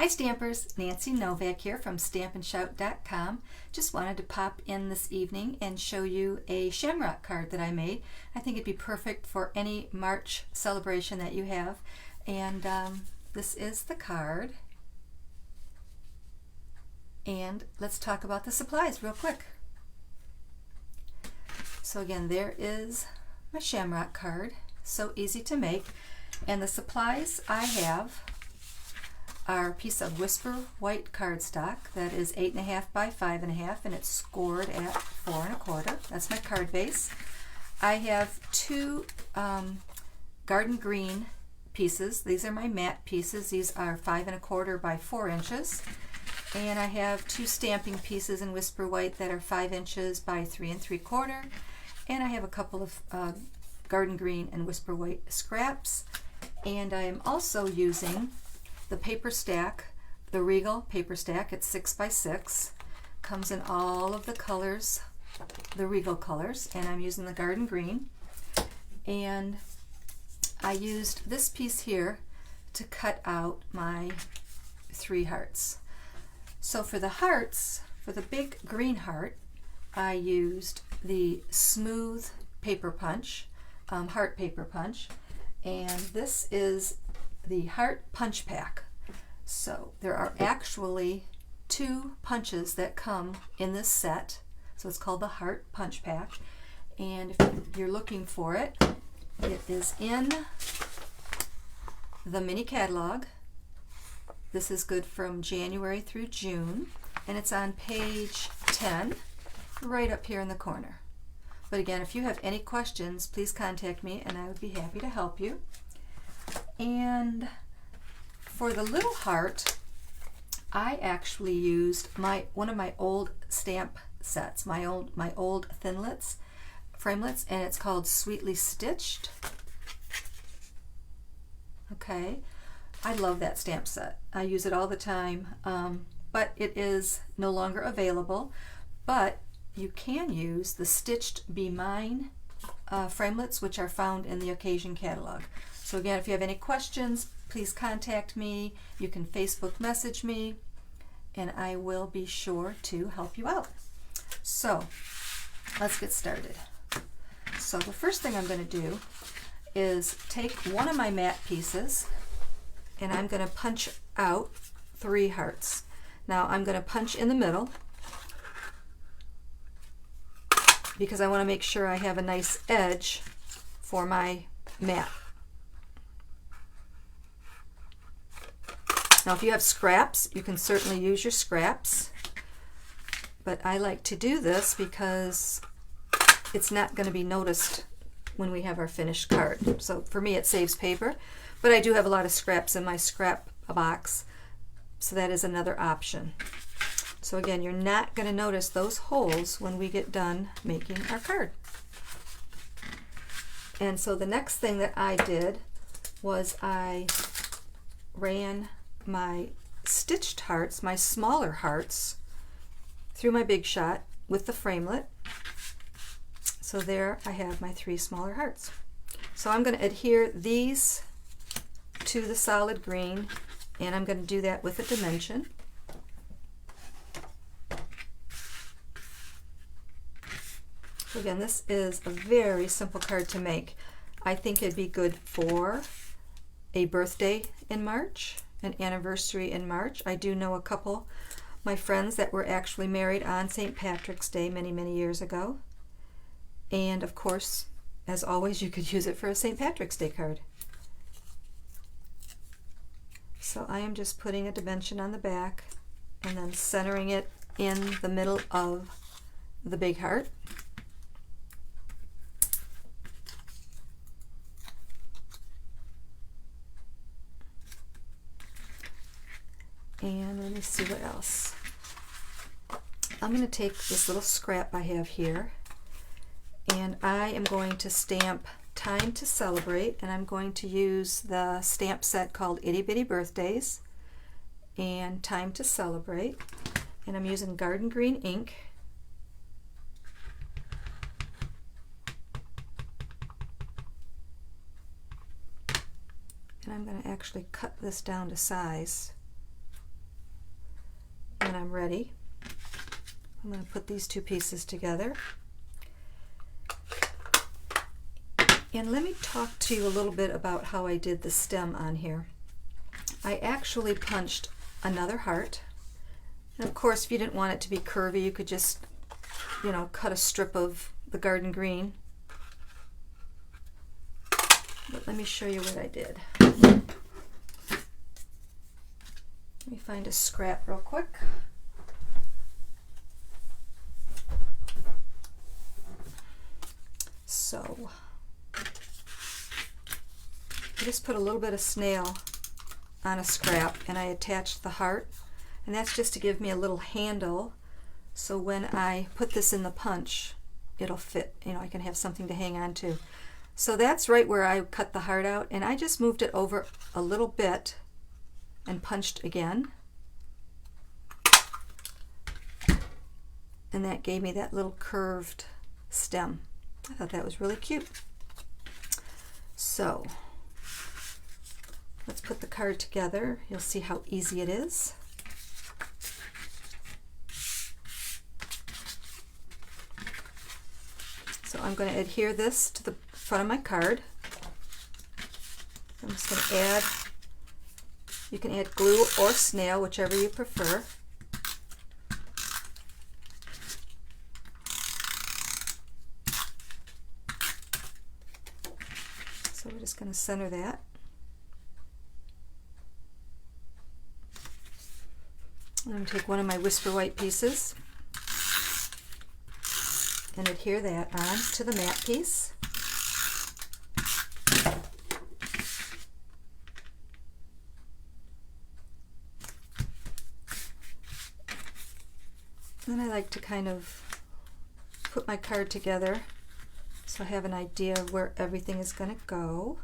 Hi Stampers, Nancy Novak here from StampandShout.com. Just wanted to pop in this evening and show you a Shamrock card that I made. I think it'd be perfect for any March celebration that you have. And this is the card. And let's talk about the supplies real quick. So again, there is my Shamrock card. So easy to make. And the supplies I have are a piece of Whisper white cardstock that is 8.5 by 5.5, and it's scored at 4.25. That's my card base. I have two garden green pieces. These are my matte pieces. These are 5.25 by 4 inches. And I have two stamping pieces in Whisper white that are 5 inches by 3.75. And I have a couple of garden green and Whisper white scraps. And I am also using the paper stack, the Regal paper stack. It's 6 by 6. Comes in all of the colors, the Regal colors, and I'm using the garden green. And I used this piece here to cut out my 3 hearts. So for the hearts, for the big green heart, I used the smooth paper punch, heart paper punch, and this is the heart punch pack. So there are actually 2 punches that come in this set. So it's called the heart punch pack. And if you're looking for it, it is in the mini catalog. This is good from January through June, and it's on page 10, right up here in the corner. But again, if you have any questions, please contact me and I would be happy to help you. And for the little heart, I actually used one of my old stamp sets, my old thinlits, framelits, and it's called Sweetly Stitched. Okay, I love that stamp set. I use it all the time, but it is no longer available. But you can use the Stitched Be Mine framelits, which are found in the Occasion catalog. So again, if you have any questions, please contact me. You can Facebook message me, and I will be sure to help you out. So let's get started. So the first thing I'm going to do is take one of my matte pieces, and I'm going to punch out 3 hearts. Now I'm going to punch in the middle because I want to make sure I have a nice edge for my matte. Now if you have scraps, you can certainly use your scraps, but I like to do this because it's not going to be noticed when we have our finished card. So for me it saves paper, but I do have a lot of scraps in my scrap box, so that is another option. So again, you're not going to notice those holes when we get done making our card. And so the next thing that I did was I ran my stitched hearts, my smaller hearts, through my Big Shot with the framelit. So there I have my 3 smaller hearts. So I'm going to adhere these to the solid green, and I'm going to do that with a dimension. So again, this is a very simple card to make. I think it'd be good for a birthday in March, an anniversary in March. I do know a couple, my friends, that were actually married on St. Patrick's Day many, many years ago. And of course, as always, you could use it for a St. Patrick's Day card. So I am just putting a dimension on the back and then centering it in the middle of the big heart. And let me see what else. I'm going to take this little scrap I have here, and I am going to stamp Time to Celebrate, and I'm going to use the stamp set called Itty Bitty Birthdays and Time to Celebrate, and I'm using garden green ink. And I'm going to actually cut this down to size when I'm ready. I'm going to put these two pieces together. And let me talk to you a little bit about how I did the stem on here. I actually punched another heart. And of course, if you didn't want it to be curvy, you could just, you know, cut a strip of the garden green. But let me show you what I did. Let me find a scrap real quick. So, I just put a little bit of snail on a scrap and I attached the heart, and that's just to give me a little handle so when I put this in the punch it'll fit, you know, I can have something to hang on to. So that's right where I cut the heart out, and I just moved it over a little bit and punched again, and that gave me that little curved stem. I thought that was really cute. So let's put the card together. You'll see how easy it is. So I'm going to adhere this to the front of my card. I'm just going to add, you can add glue or snail, whichever you prefer. So we're just going to center that. I'm going to take one of my Whisper White pieces and adhere that on to the matte piece. Then I like to kind of put my card together so I have an idea of where everything is going to go.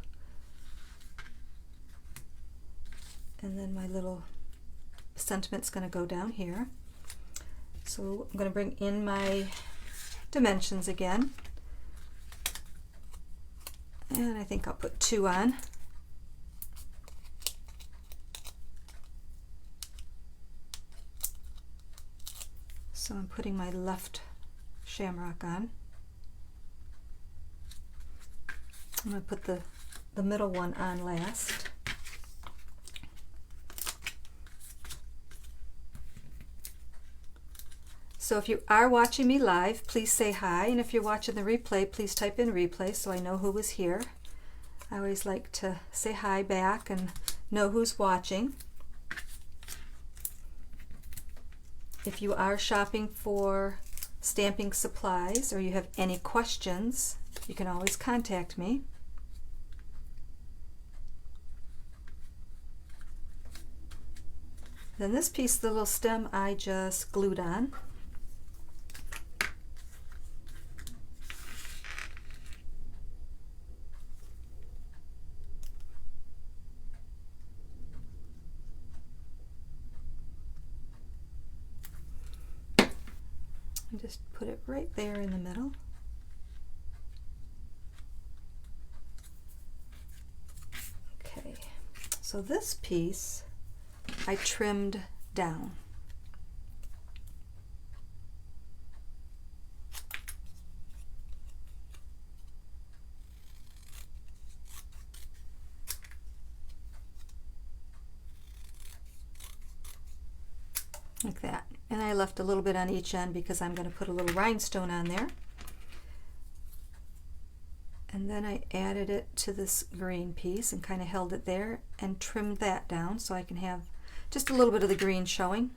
And then my little sentiment's going to go down here. So I'm going to bring in my dimensions again. And I think I'll put 2 on. So I'm putting my left shamrock on. I'm going to put the middle one on last. So if you are watching me live, please say hi, and if you're watching the replay, please type in replay so I know who was here. I always like to say hi back and know who's watching. If you are shopping for stamping supplies or you have any questions, you can always contact me. Then this piece, the little stem, I just glued on. And just put it right there in the middle. Okay, so this piece I trimmed down. Like that. And I left a little bit on each end because I'm going to put a little rhinestone on there. And then I added it to this green piece and kind of held it there and trimmed that down so I can have just a little bit of the green showing.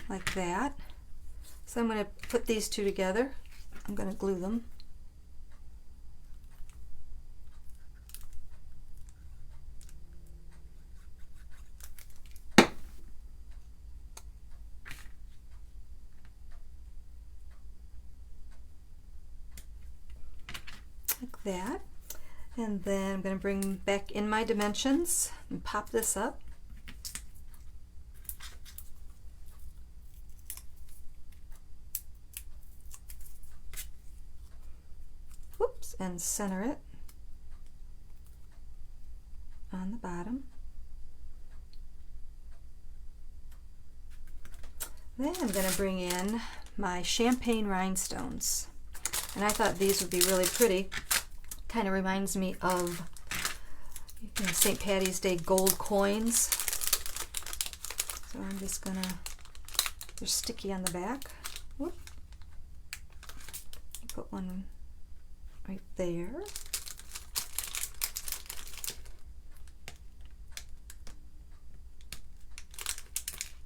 Like that. So I'm going to put these two together. I'm going to glue them. Like that. And then I'm going to bring back in my dimensions and pop this up. Whoops, and center it on the bottom. Then I'm going to bring in my champagne rhinestones. And I thought these would be really pretty. Kind of reminds me of St. Patty's Day gold coins. So I'm just going to, they're sticky on the back. Whoop. Put one right there.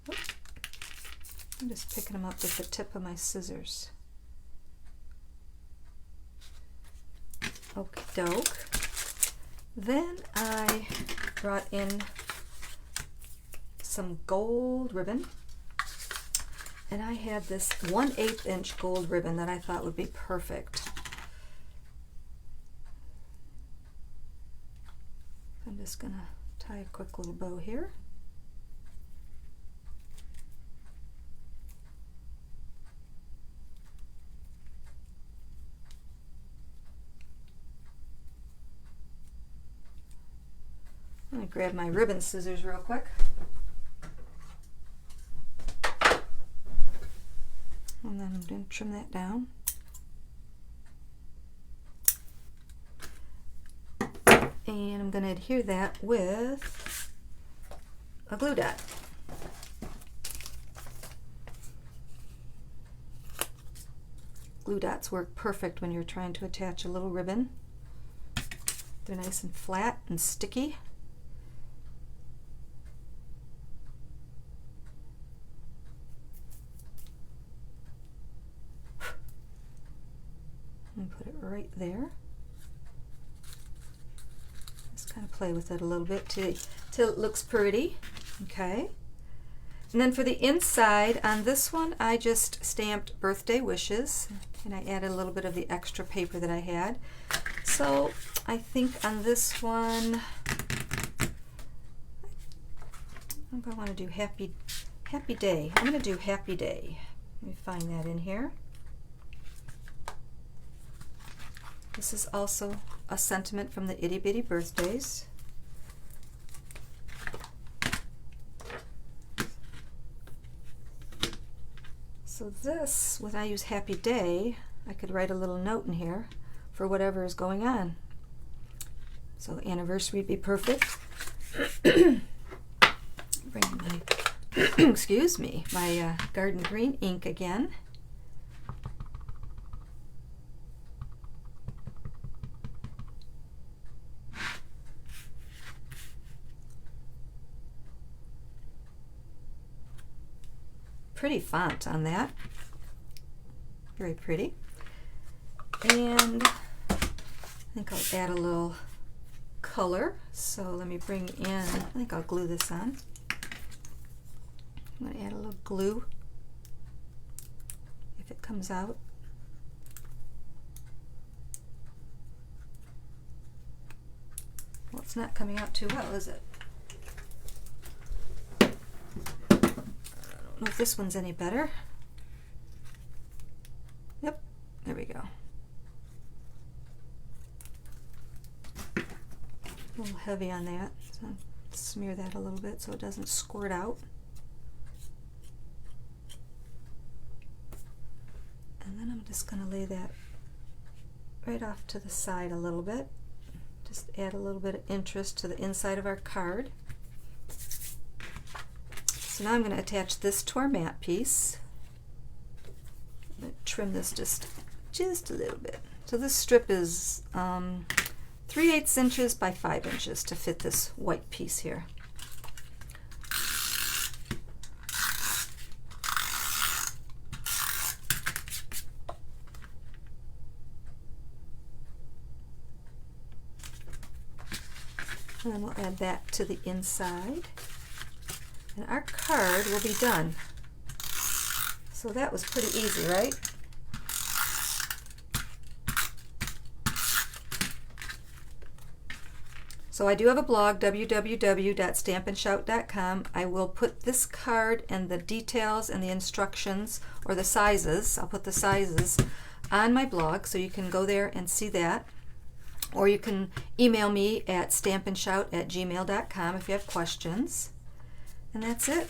Whoop. I'm just picking them up with the tip of my scissors. Okie doke. Then I brought in some gold ribbon. And I had this 1/8 inch gold ribbon that I thought would be perfect. I'm just going to tie a quick little bow here. I'm going to grab my ribbon scissors real quick. And then I'm going to trim that down. And I'm going to adhere that with a glue dot. Glue dots work perfect when you're trying to attach a little ribbon. They're nice and flat and sticky. And put it right there. Just kind of play with it a little bit till it looks pretty. Okay. And then for the inside on this one, I just stamped birthday wishes, and I added a little bit of the extra paper that I had. So I think on this one, I want to do happy day. I'm going to do happy day. Let me find that in here. This is also a sentiment from the Itty Bitty Birthdays. So this, when I use happy day, I could write a little note in here for whatever is going on. So anniversary would be perfect. Bring my, excuse me, my garden green ink again. Pretty font on that. Very pretty. And I think I'll add a little color. So let me bring in, I think I'll glue this on. I'm going to add a little glue if it comes out. Well, it's not coming out too well, is it? I don't know if this one's any better. Yep, there we go. A little heavy on that, so I'll smear that a little bit so it doesn't squirt out. And then I'm just going to lay that right off to the side a little bit. Just add a little bit of interest to the inside of our card. So now I'm going to attach this to our mat piece. I'm going to trim this just a little bit. So this strip is 3/8 inches by 5 inches to fit this white piece here. And then we'll add that to the inside. And our card will be done. So that was pretty easy, right? So I do have a blog, www.stampandshout.com. I will put this card and the details and the instructions, or the sizes, I'll put the sizes on my blog, so you can go there and see that. Or you can email me at stampandshout@gmail.com if you have questions. And that's it.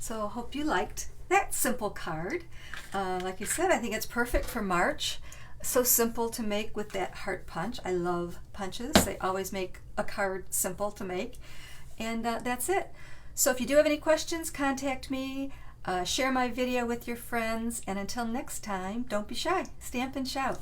So I hope you liked that simple card. Like I said, I think it's perfect for March. So simple to make with that heart punch. I love punches. They always make a card simple to make. And that's it. So if you do have any questions, contact me. Share my video with your friends. And until next time, don't be shy. Stamp and shout.